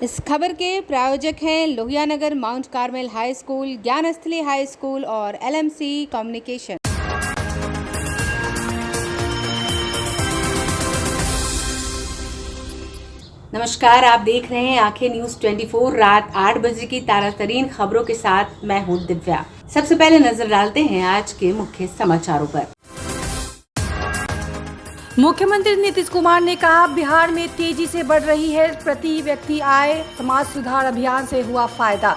इस खबर के प्रायोजक हैं Lohia Nagar Mount Carmel High School, Gyansthali High School और LMC कम्युनिकेशन। नमस्कार, आप देख रहे हैं आंखें न्यूज 24। रात 8 बजे की ताज़ातरीन खबरों के साथ मैं हूं दिव्या। सबसे पहले नजर डालते हैं आज के मुख्य समाचारों पर। मुख्यमंत्री नीतीश कुमार ने कहा, बिहार में तेजी से बढ़ रही है प्रति व्यक्ति आय, समाज सुधार अभियान से हुआ फायदा।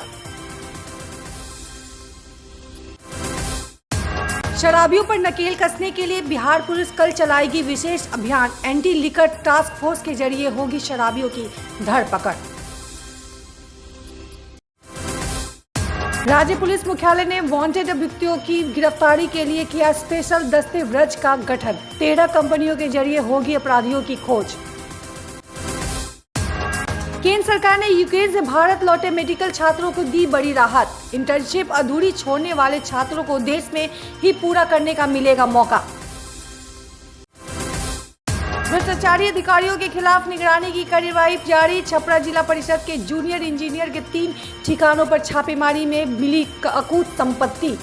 शराबियों पर नकेल कसने के लिए बिहार पुलिस कल चलाएगी विशेष अभियान। एंटी लिकर टास्क फोर्स के जरिए होगी शराबियों की धरपकड़। राज्य पुलिस मुख्यालय ने वांटेड अभियुक्तों की गिरफ्तारी के लिए किया स्पेशल दस्ते व्रज का गठन। 13 कंपनियों के जरिए होगी अपराधियों की खोज। केंद्र सरकार ने यूक्रेन से भारत लौटे मेडिकल छात्रों को दी बड़ी राहत। इंटर्नशिप अधूरी छोड़ने वाले छात्रों को देश में ही पूरा करने का मिलेगा मौका। भ्रष्टाचारी अधिकारियों के खिलाफ निगरानी की कार्रवाई जारी। छपरा जिला परिषद के जूनियर इंजीनियर के 3 ठिकानों पर छापेमारी में मिली अकूत संपत्ति।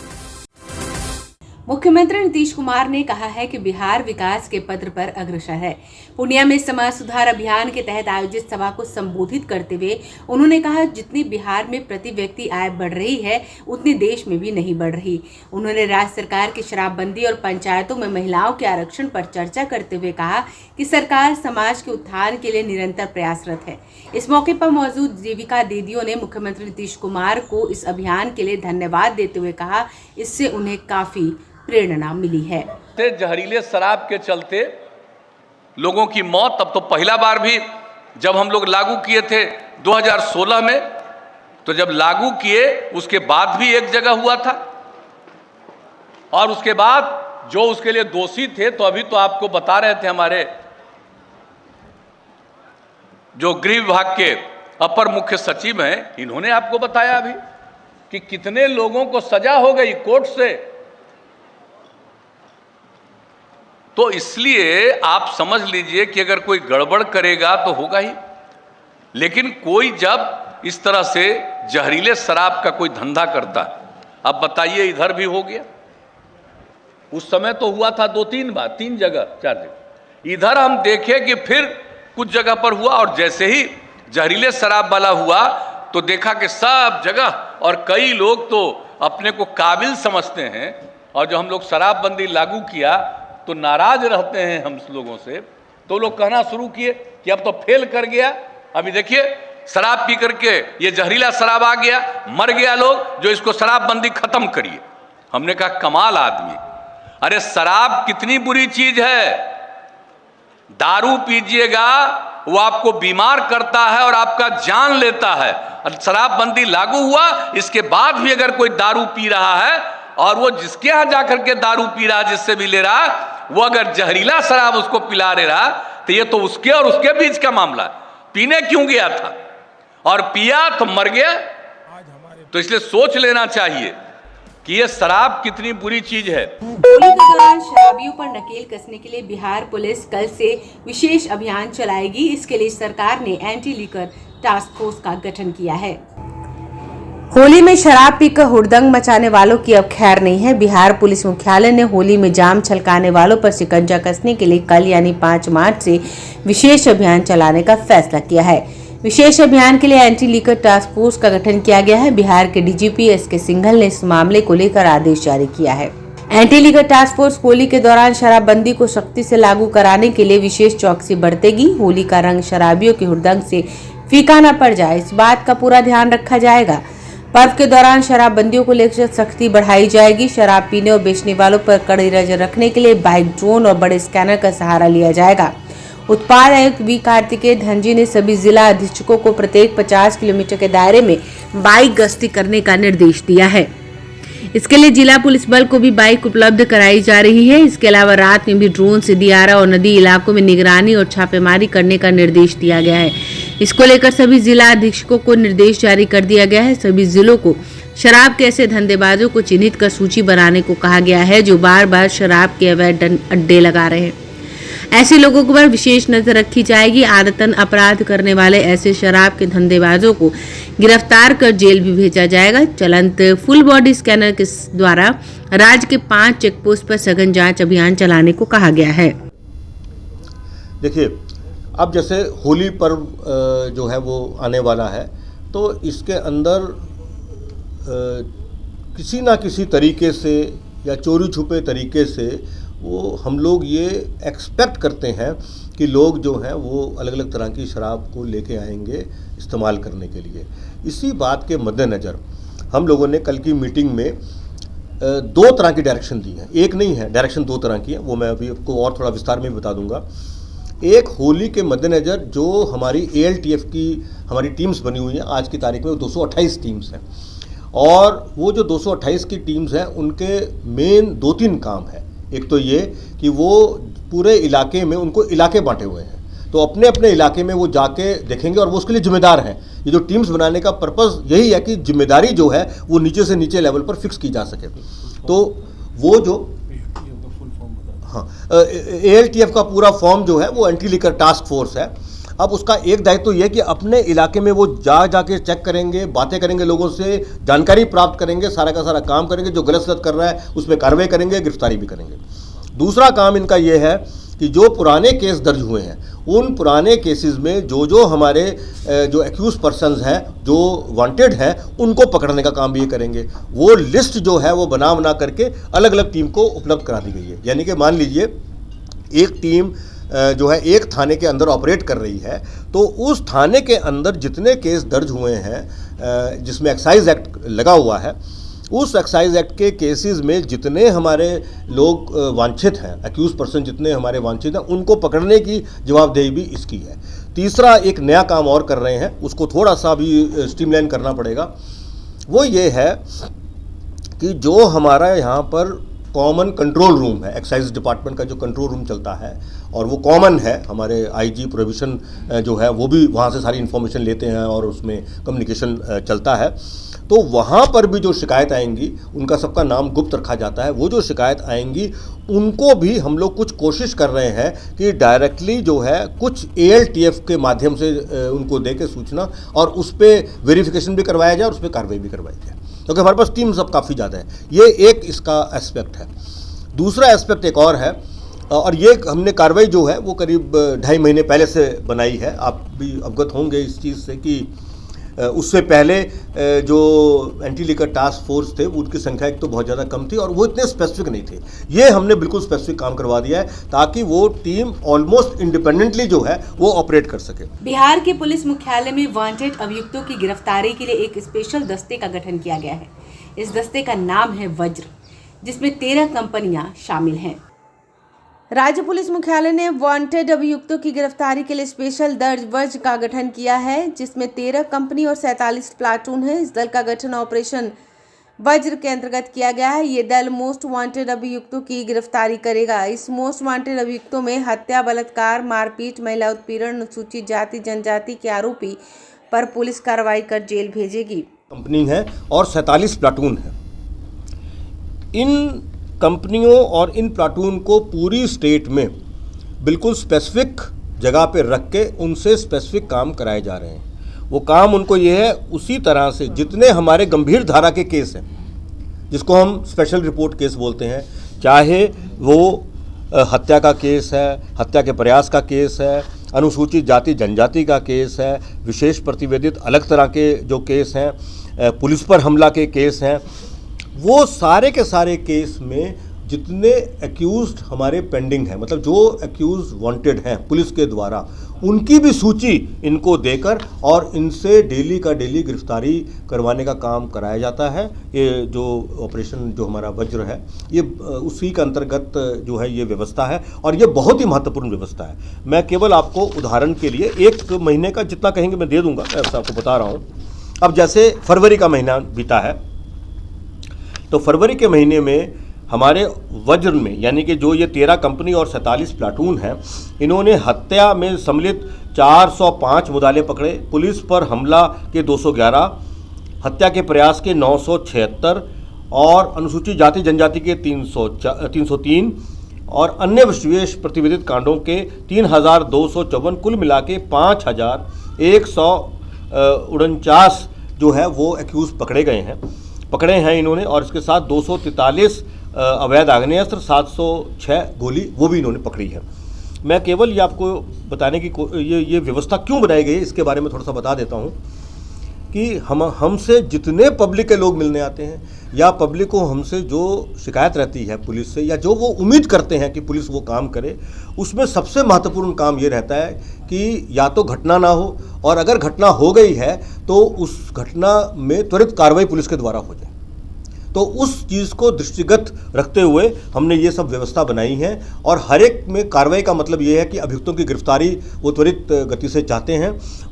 मुख्यमंत्री नीतीश कुमार ने कहा है कि बिहार विकास के पथ पर अग्रसर है। पूर्णिया में समाज सुधार अभियान के तहत आयोजित सभा को संबोधित करते हुए उन्होंने कहा, जितनी बिहार में प्रति व्यक्ति आय बढ़ रही है उतनी देश में भी नहीं बढ़ रही। उन्होंने राज्य सरकार की शराबबंदी और पंचायतों में महिलाओं के आरक्षण पर चर्चा करते हुए कहा कि सरकार समाज के उत्थान के लिए निरंतर प्रयासरत है। इस मौके पर मौजूद जीविका दीदियों ने मुख्यमंत्री नीतीश कुमार को इस अभियान के लिए धन्यवाद देते हुए कहा, इससे उन्हें काफी प्रेरणा मिली है। जहरीले शराब के चलते लोगों की मौत अब तो पहला बार भी जब हम लोग लागू किए थे 2016 में, तो जब लागू किए उसके बाद भी एक जगह हुआ था और उसके बाद जो उसके लिए दोषी थे, तो अभी तो आपको बता रहे थे हमारे जो गृह विभाग के अपर मुख्य सचिव हैं, इन्होंने आपको बताया अभी कि कितने लोगों को सजा हो गई कोर्ट से। तो इसलिए आप समझ लीजिए कि अगर कोई गड़बड़ करेगा तो होगा ही, लेकिन कोई जब इस तरह से जहरीले शराब का कोई धंधा करता है, अब बताइए इधर भी हो गया, उस समय तो हुआ था 2-3 बार, 3 जगह 4 जगह, इधर हम देखें कि फिर कुछ जगह पर हुआ और जैसे ही जहरीले शराब वाला हुआ तो देखा कि सब जगह, और कई लोग तो अपने को काबिल समझते हैं, और जो हम लोग शराबबंदी लागू किया तो नाराज रहते हैं हम लोगों से, तो लोग कहना शुरू किए कि अब तो फेल कर गया। अभी देखिए शराब पी करके ये जहरीला शराब आ गया, मर गया लोग, जो इसको शराबबंदी खत्म करिए। हमने कहा कमाल आदमी, अरे शराब कितनी बुरी चीज है, दारू पीजिएगा वो आपको बीमार करता है और आपका जान लेता है। और शराबबंदी लागू हुआ, इसके बाद भी अगर कोई दारू पी रहा है और वो जिसके यहाँ जाकर के दारू पी रहा, जिससे भी ले रहा, वो अगर जहरीला शराब उसको पिला रहे रहा, तो ये तो उसके और उसके बीच का मामला है। पीने क्यों गया था और पिया तो मर गया। तो इसलिए सोच लेना चाहिए कि ये शराब कितनी बुरी चीज है। होली के दौरान शराबियों पर नकेल कसने के लिए बिहार पुलिस कल से विशेष अभियान चलाएगी। इसके लिए सरकार ने एंटी लिकर टास्क फोर्स का गठन किया है। होली में शराब पीकर हुड़दंग मचाने वालों की अब खैर नहीं है। बिहार पुलिस मुख्यालय ने होली में जाम छलकाने वालों पर शिकंजा कसने के लिए कल यानी 5 मार्च से विशेष अभियान चलाने का फैसला किया है। विशेष अभियान के लिए एंटी लिकर टास्क फोर्स का गठन किया गया है। बिहार के DGP SK सिंघल ने इस मामले को लेकर आदेश जारी किया है। Anti liquor task force Holi के दौरान शराबबंदी को सख्ती से लागू कराने के लिए विशेष चौकसी बरतेगी। होली का रंग शराबियों के हुड़दंग से फीका न पड़ जाए, इस बात का पूरा ध्यान रखा जाएगा। पर्व के दौरान शराबबंदियों को लेकर सख्ती बढ़ाई जाएगी। शराब पीने और बेचने वालों पर कड़ी नजर रखने के लिए बाइक ड्रोन और बड़े स्कैनर का सहारा लिया जाएगा। उत्पाद आयुक्त V कार्तिकेय धनजी ने सभी जिला अधीक्षकों को प्रत्येक 50 किलोमीटर के दायरे में बाइक गश्ती करने का निर्देश दिया है। इसके लिए जिला पुलिस बल को भी बाइक उपलब्ध कराई जा रही है। इसके अलावा रात में भी ड्रोन से दियारा और नदी इलाकों में निगरानी और छापेमारी करने का निर्देश दिया गया है। इसको लेकर सभी जिला अधीक्षकों को निर्देश जारी कर दिया गया है। सभी जिलों को शराब के ऐसे धंधेबाजों को चिन्हित कर सूची बनाने को कहा गया है जो बार बार शराब के अवैध अड्डे लगा रहे हैं। ऐसे लोगों पर विशेष नजर रखी जाएगी। आदतन अपराध करने वाले ऐसे शराब के धंधेबाजों को गिरफ्तार कर जेल भी भेजा जाएगा। चलंत फुल बॉडी स्कैनर के द्वारा राज्य के 5 चेकपोस्ट पर सघन जांच अभियान चलाने को कहा गया है। देखिए, अब जैसे होली पर्व जो है वो आने वाला है, तो इसके अंदर किसी ना किसी तरीके से या चोरी छुपे तरीके से वो हम लोग ये एक्सपेक्ट करते हैं कि लोग जो हैं वो अलग अलग तरह की शराब को लेके आएंगे इस्तेमाल करने के लिए। इसी बात के मद्देनज़र हम लोगों ने कल की मीटिंग में 2 तरह की डायरेक्शन दी है। एक नहीं है, डायरेक्शन 2 तरह की है, वो मैं अभी आपको और थोड़ा विस्तार में बता दूंगा। एक, होली के मद्देनज़र जो हमारी ALTF की हमारी टीम्स बनी हुई हैं, आज की तारीख में वो 228 टीम्स हैं, और वो जो 228 की टीम्स हैं उनके मेन 2-3 काम है। एक तो ये कि वो पूरे इलाके में उनको इलाके बांटे हुए हैं, तो अपने अपने इलाके में वो जाके देखेंगे और वो उसके लिए जिम्मेदार हैं। ये जो टीम्स बनाने का पर्पज़ यही है कि जिम्मेदारी जो है वो नीचे से नीचे लेवल पर फिक्स की जा सके। तो वो जो ALTF का पूरा फॉर्म जो है वो एंटी लीकर टास्क फोर्स है। अब उसका एक दायित्व यह कि अपने इलाके में वो जाके चेक करेंगे, बातें करेंगे, लोगों से जानकारी प्राप्त करेंगे, सारा का सारा काम करेंगे, जो गलत सलत कर रहा है उस पर कार्रवाई करेंगे, गिरफ्तारी भी करेंगे। दूसरा काम इनका ये है कि जो पुराने केस दर्ज हुए हैं उन पुराने केसेस में जो हमारे जो एक्यूज पर्सन्स हैं, जो वांटेड हैं, उनको पकड़ने का काम भी ये करेंगे। वो लिस्ट जो है वो बना करके अलग अलग टीम को उपलब्ध करा दी गई है। यानी कि मान लीजिए एक टीम जो है एक थाने के अंदर ऑपरेट कर रही है, तो उस थाने के अंदर जितने केस दर्ज हुए हैं जिसमें एक्साइज एक्ट लगा हुआ है, उस एक्साइज एक्ट के केसेस में जितने हमारे लोग वांछित हैं, एक्यूज पर्सन जितने हमारे वांछित हैं, उनको पकड़ने की जवाबदेही भी इसकी है। तीसरा, एक नया काम और कर रहे हैं, उसको थोड़ा सा भी स्ट्रीमलाइन करना पड़ेगा। वो ये है कि जो हमारा यहाँ पर कॉमन कंट्रोल रूम है, एक्साइज डिपार्टमेंट का जो कंट्रोल रूम चलता है, और वो कॉमन है, हमारे IG प्रोविजन जो है वो भी वहाँ से सारी इन्फॉर्मेशन लेते हैं और उसमें कम्युनिकेशन चलता है। तो वहाँ पर भी जो शिकायत आएंगी उनका सबका नाम गुप्त रखा जाता है। वो जो शिकायत आएंगी उनको भी हम लोग कुछ कोशिश कर रहे हैं कि डायरेक्टली जो है कुछ ALTF के माध्यम से उनको दे के सूचना और उस पर वेरिफिकेशन भी करवाया जाए और उस पर कार्रवाई भी करवाई जाए, क्योंकि हमारे पास टीम सब काफ़ी ज़्यादा है। ये एक इसका एस्पेक्ट है। दूसरा एस्पेक्ट एक और है, और ये हमने कार्रवाई जो है वो करीब 2.5 महीने पहले से बनाई है। आप भी अवगत होंगे इस चीज़ से कि उससे पहले जो एंटी लीकर टास्क फोर्स थे उनकी संख्या एक तो बहुत ज़्यादा कम थी और वो इतने स्पेसिफिक नहीं थे। ये हमने बिल्कुल स्पेसिफिक काम करवा दिया है ताकि वो टीम ऑलमोस्ट इंडिपेंडेंटली जो है वो ऑपरेट कर सके। बिहार के पुलिस मुख्यालय में वांटेड अभियुक्तों की गिरफ्तारी के लिए एक स्पेशल दस्ते का गठन किया गया है। इस दस्ते का नाम है वज्र, जिसमें 13 कंपनियां शामिल हैं। राज्य पुलिस मुख्यालय ने वांटेड अभियुक्तों की गिरफ्तारी के लिए स्पेशल दल वज्र का गठन किया है, जिसमें 13 कंपनी और 47 प्लाटून है। इस दल का गठन ऑपरेशन वज्र के अंतर्गत किया गया है। ये दल मोस्ट वांटेड अभियुक्तों की गिरफ्तारी करेगा। इस मोस्ट वांटेड अभियुक्तों में हत्या, बलात्कार, मारपीट, महिला उत्पीड़न, अनुसूचित जाति जनजाति के आरोपी पर पुलिस कार्रवाई कर जेल भेजेगी। कंपनी है और 47 प्लाटून है। इन कंपनियों और इन प्लाटून को पूरी स्टेट में बिल्कुल स्पेसिफिक जगह पे रख के उनसे स्पेसिफिक काम कराए जा रहे हैं। वो काम उनको ये है, उसी तरह से जितने हमारे गंभीर धारा के केस हैं, जिसको हम स्पेशल रिपोर्ट केस बोलते हैं, चाहे वो हत्या का केस है, हत्या के प्रयास का केस है, अनुसूचित जाति जनजाति का केस है, विशेष प्रतिवेदित अलग तरह के जो केस हैं, पुलिस पर हमला के केस हैं, वो सारे के सारे केस में जितने एक्यूज्ड हमारे पेंडिंग हैं, मतलब जो एक्यूज वांटेड हैं पुलिस के द्वारा, उनकी भी सूची इनको देकर और इनसे डेली का डेली गिरफ्तारी करवाने का काम कराया जाता है। ये जो ऑपरेशन जो हमारा वज्र है, ये उसी के अंतर्गत जो है ये व्यवस्था है और ये बहुत ही महत्वपूर्ण व्यवस्था है। मैं केवल आपको उदाहरण के लिए 1 महीने का जितना कहेंगे मैं दे दूंगा, मैं आपको बता रहा हूँ। अब जैसे फरवरी का महीना बीता है, तो फरवरी के महीने में हमारे वज्र में, यानी कि जो ये 13 कंपनी और 47 प्लाटून हैं, इन्होंने हत्या में सम्मिलित 405 मुद्दाले पकड़े, पुलिस पर हमला के 211, हत्या के प्रयास के 976 और अनुसूचित जाति जनजाति के 303 और अन्य विशेष प्रतिवेदित कांडों के 3,254 कुल मिला के 5,149 जो है वो एक्यूज पकड़े हैं इन्होंने, और इसके साथ 243 अवैध आग्नेयास्त्र, 706 गोली वो भी इन्होंने पकड़ी है। मैं केवल ये आपको बताने की ये व्यवस्था क्यों बनाई गई है इसके बारे में थोड़ा सा बता देता हूँ कि हमसे जितने पब्लिक के लोग मिलने आते हैं या पब्लिक को हमसे जो शिकायत रहती है पुलिस से या जो वो उम्मीद करते हैं कि पुलिस वो काम करे, उसमें सबसे महत्वपूर्ण काम ये रहता है कि या तो घटना ना हो, और अगर घटना हो गई है तो उस घटना में त्वरित कार्रवाई पुलिस के द्वारा हो जाए। तो उस चीज़ को दृष्टिगत रखते हुए हमने ये सब व्यवस्था बनाई है, और हर एक में कार्रवाई का मतलब ये है कि अभियुक्तों की गिरफ्तारी वो त्वरित गति से चाहते हैं,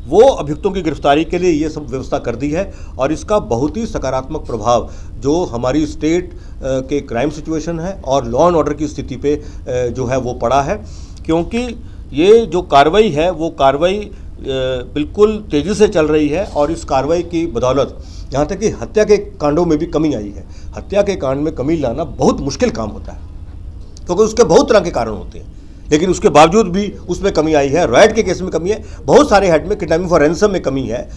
वो अभियुक्तों की गिरफ्तारी के लिए ये सब व्यवस्था कर दी है। और इसका बहुत ही सकारात्मक प्रभाव जो हमारी स्टेट के क्राइम सिचुएशन है और लॉ एंड ऑर्डर की स्थिति पे जो है वो पड़ा है, क्योंकि ये जो कार्रवाई है वो कार्रवाई बिल्कुल तेज़ी से चल रही है, और इस कार्रवाई की बदौलत यहाँ तक कि हत्या के कांडों में भी कमी आई है। हत्या के कांड में कमी लाना बहुत मुश्किल काम होता है, क्योंकि उसके बहुत तरह के कारण होते हैं, लेकिन उसके बावजूद भी उसमें कमी आई है। रॉयट के केस में कमी है, बहुत सारे हेड में किडनैपिंग फॉर रैंसम में कमी है,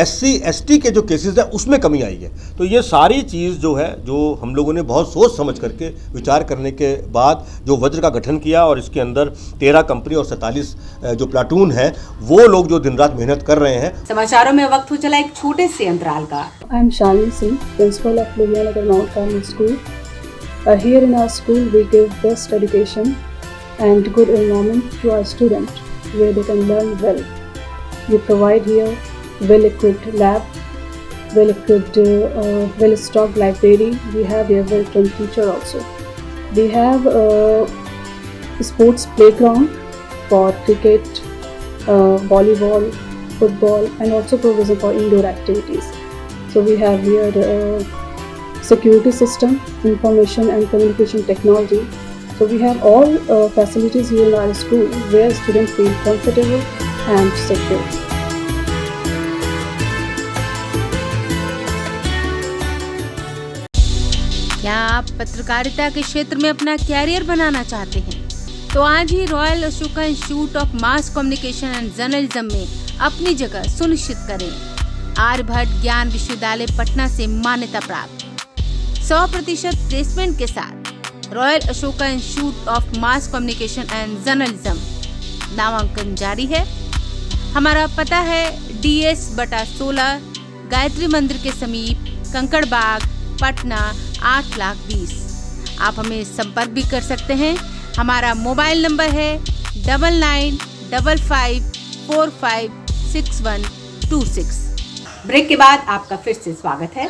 SC/ST के जो केसेस हैं उसमें कमी आई है। तो ये सारी चीज़ जो है, जो हम लोगों ने बहुत सोच समझ करके विचार करने के बाद जो वज्र का गठन किया, और इसके अंदर 13 कंपनी और 47 जो प्लाटून है वो लोग जो दिन रात मेहनत कर रहे हैं। समाचारों में वक्त हो चला एक छोटे से अंतराल का। I am Shalini Singh, principal of Ludhianagar Mount Carmel School. Here in our school we give best education and good environment to our students where they can learn well. We provide here well-equipped lab, well-equipped, well-stocked library. We have here well-trained teacher also. We have a sports playground for cricket, volleyball, football, and also provision for indoor activities. So we have here security system, information and communication technology. So we have all facilities here in our school where students feel comfortable and secure. क्या आप पत्रकारिता के क्षेत्र में अपना career बनाना चाहते हैं? तो आज ही Royal Ashoka Institute of Mass Communication and Journalism में अपनी जगह सुनिश्चित करें। आर्यभट्ट ज्ञान विश्वविद्यालय पटना से मान्यता प्राप्त 100% प्लेसमेंट के साथ royal Ashoka Institute of Mass Communication and journalism नामांकन जारी है। हमारा पता है DS/16 गायत्री मंदिर के समीप, कंकड़ बाग, पटना 8,20,000। आप हमें संपर्क भी कर सकते हैं। हमारा मोबाइल नंबर है 9955456126। ब्रेक के बाद आपका फिर से स्वागत है।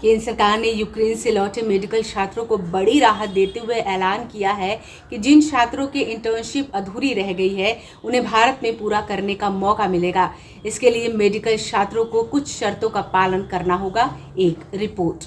केंद्र सरकार ने यूक्रेन से लौटे मेडिकल छात्रों को बड़ी राहत देते हुए ऐलान किया है कि जिन छात्रों की इंटर्नशिप अधूरी रह गई है उन्हें भारत में पूरा करने का मौका मिलेगा। इसके लिए मेडिकल छात्रों को कुछ शर्तों का पालन करना होगा। एक रिपोर्ट।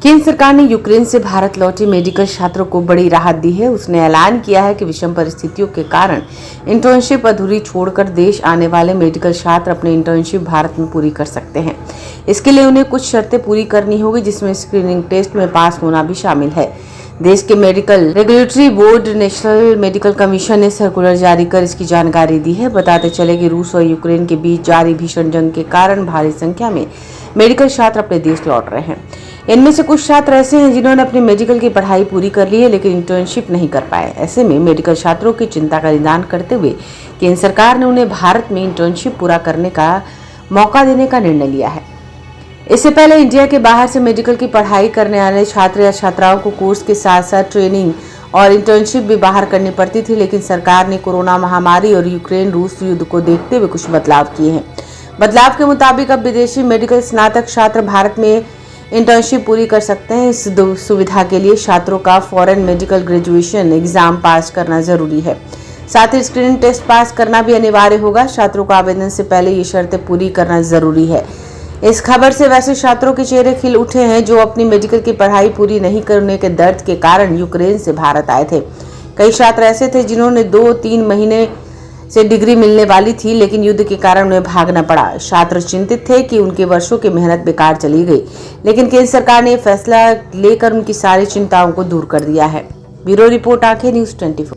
केंद्र सरकार ने यूक्रेन से भारत लौटे मेडिकल छात्रों को बड़ी राहत दी है। उसने ऐलान किया है कि विषम परिस्थितियों के कारण इंटर्नशिप अधूरी छोड़कर देश आने वाले मेडिकल छात्र अपनी इंटर्नशिप भारत में पूरी कर सकते हैं। इसके लिए उन्हें कुछ शर्तें पूरी करनी होगी, जिसमें स्क्रीनिंग टेस्ट में पास होना भी शामिल है। देश के medical regulatory board national medical commission ने सर्कुलर जारी कर इसकी जानकारी दी है। बताते चले कि रूस और यूक्रेन के बीच जारी भीषण जंग के कारण भारी संख्या में मेडिकल छात्र अपने देश लौट रहे हैं। इनमें से कुछ छात्र ऐसे हैं जिन्होंने अपनी मेडिकल की पढ़ाई पूरी कर ली है लेकिन इंटर्नशिप नहीं कर पाए। ऐसे में मेडिकल छात्रों की चिंता का निदान करते हुए केंद्र सरकार ने उन्हें भारत में इंटर्नशिप पूरा करने का मौका देने का निर्णय लिया है। इससे पहले इंडिया के बाहर से मेडिकल की पढ़ाई करने वाले छात्र या छात्राओं को कोर्स के साथ साथ ट्रेनिंग और इंटर्नशिप भी बाहर करनी पड़ती थी, लेकिन सरकार ने कोरोना महामारी और यूक्रेन रूस युद्ध को देखते हुए कुछ बदलाव किए हैं। बदलाव के मुताबिक अब विदेशी मेडिकल स्नातक छात्र भारत में इंटर्नशिप पूरी कर सकते हैं। इस सुविधा के लिए छात्रों का फॉरेन मेडिकल ग्रेजुएशन एग्जाम पास करना जरूरी है। साथ ही स्क्रीनिंग टेस्ट पास करना भी अनिवार्य होगा। छात्रों को आवेदन से पहले ये शर्तें पूरी करना जरूरी है। इस खबर से वैसे छात्रों के चेहरे खिल उठे हैं जो अपनी मेडिकल की पढ़ाई पूरी नहीं करने के दर्द के कारण यूक्रेन से भारत आए थे। कई छात्र ऐसे थे जिन्होंने 2-3 महीने से डिग्री मिलने वाली थी, लेकिन युद्ध के कारण उन्हें भागना पड़ा। छात्र चिंतित थे कि उनके वर्षों की मेहनत बेकार चली गई, लेकिन केंद्र सरकार ने फैसला लेकर उनकी सारी चिंताओं को दूर कर दिया है। ब्यूरो रिपोर्ट, आंखें न्यूज़ 24।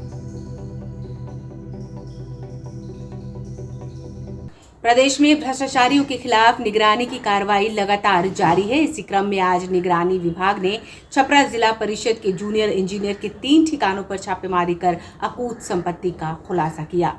प्रदेश में भ्रष्टाचारियों के खिलाफ निगरानी की कार्रवाई लगातार जारी है। इसी क्रम में आज निगरानी विभाग ने छपरा जिला परिषद के जूनियर इंजीनियर के 3 ठिकानों पर छापेमारी कर अकूत संपत्ति का खुलासा किया।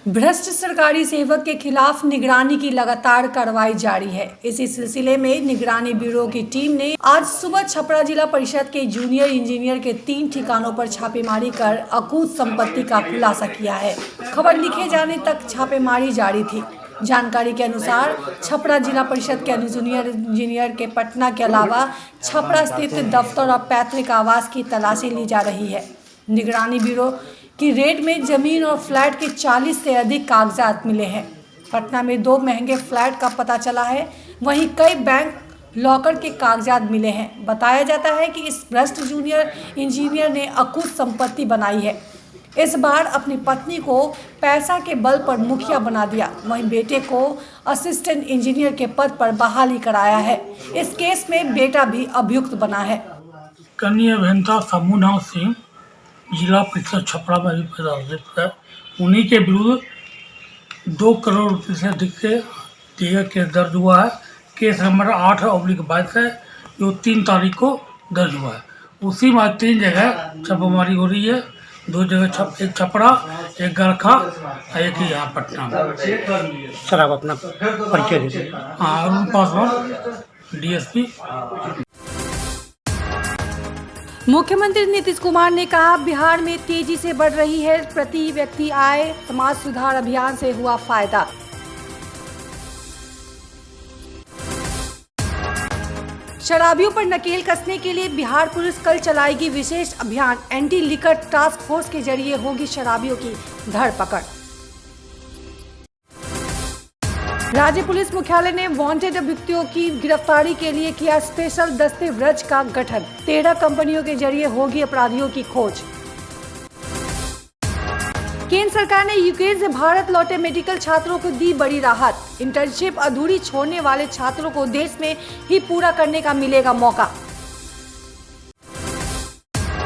भ्रष्ट सरकारी सेवक के खिलाफ निगरानी की लगातार कार्रवाई जारी है। इसी सिलसिले में निगरानी ब्यूरो की टीम ने आज सुबह छपरा जिला परिषद के जूनियर इंजीनियर के 3 ठिकानों पर छापेमारी कर अकूत संपत्ति का खुलासा किया है। खबर लिखे जाने तक छापेमारी जारी थी। जानकारी के अनुसार छपरा जिला परिषद के जूनियर इंजीनियर के पटना के अलावा छपरा स्थित दफ्तर और पैतृक आवास की तलाशी ली जा रही है। निगरानी ब्यूरो की रेड में जमीन और फ्लैट के 40 से अधिक कागजात मिले हैं। पटना में 2 महंगे फ्लैट का पता चला है, वहीं कई बैंक लॉकर के कागजात मिले हैं। बताया जाता है कि इस भ्रष्ट जूनियर इंजीनियर ने अकूत संपत्ति बनाई है। इस बार अपनी पत्नी को पैसा के बल पर मुखिया बना दिया, वहीं बेटे को असिस्टेंट इंजीनियर के पद पर बहाली कराया है। इस केस में बेटा भी अभियुक्त बना है। कन्या अभियंता समूहनाथ सिंह जिला परिषद छपरा में भी पदस्थ है। उन्हीं के विरुद्ध 2 करोड़ रुपये से अधिक से दिया केस दर्ज हुआ है। केस नंबर 8/22 है, जो 3 तारीख को दर्ज हुआ है। उसी में 3 जगह छापेमारी हो रही है। 2 जगह एक छपरा, एक गरखा और एक ही यहाँ पटना में। सर आप अपना परिचय दीजिए। हाँ, अरुण पासवान, DSP। मुख्यमंत्री नीतीश कुमार ने कहा, बिहार में तेजी से बढ़ रही है प्रति व्यक्ति आय, समाज सुधार अभियान से हुआ फायदा। शराबियों पर नकेल कसने के लिए बिहार पुलिस कल चलाएगी विशेष अभियान। एंटी लिकर टास्क फोर्स के जरिए होगी शराबियों की धरपकड़। राज्य पुलिस मुख्यालय ने वांटेड अभियुक्तों की गिरफ्तारी के लिए किया स्पेशल दस्ते व्रज का गठन। 13 कंपनियों के जरिए होगी अपराधियों की खोज। केंद्र सरकार ने यूक्रेन से भारत लौटे मेडिकल छात्रों को दी बड़ी राहत। इंटर्नशिप अधूरी छोड़ने वाले छात्रों को देश में ही पूरा करने का मिलेगा मौका।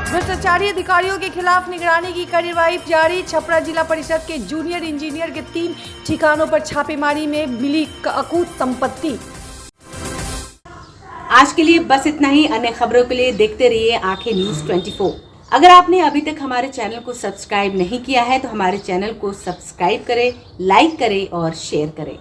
भ्रष्टाचारी अधिकारियों के खिलाफ निगरानी की कार्रवाई जारी। छपरा जिला परिषद के जूनियर इंजीनियर के 3 ठिकानों पर छापेमारी में मिली अकूत संपत्ति। आज के लिए बस इतना ही। अन्य खबरों के लिए देखते रहिए आंखें न्यूज़ 24। अगर आपने अभी तक हमारे चैनल को सब्सक्राइब नहीं किया है तो हमारे चैनल को सब्सक्राइब करें, लाइक करें और शेयर करें।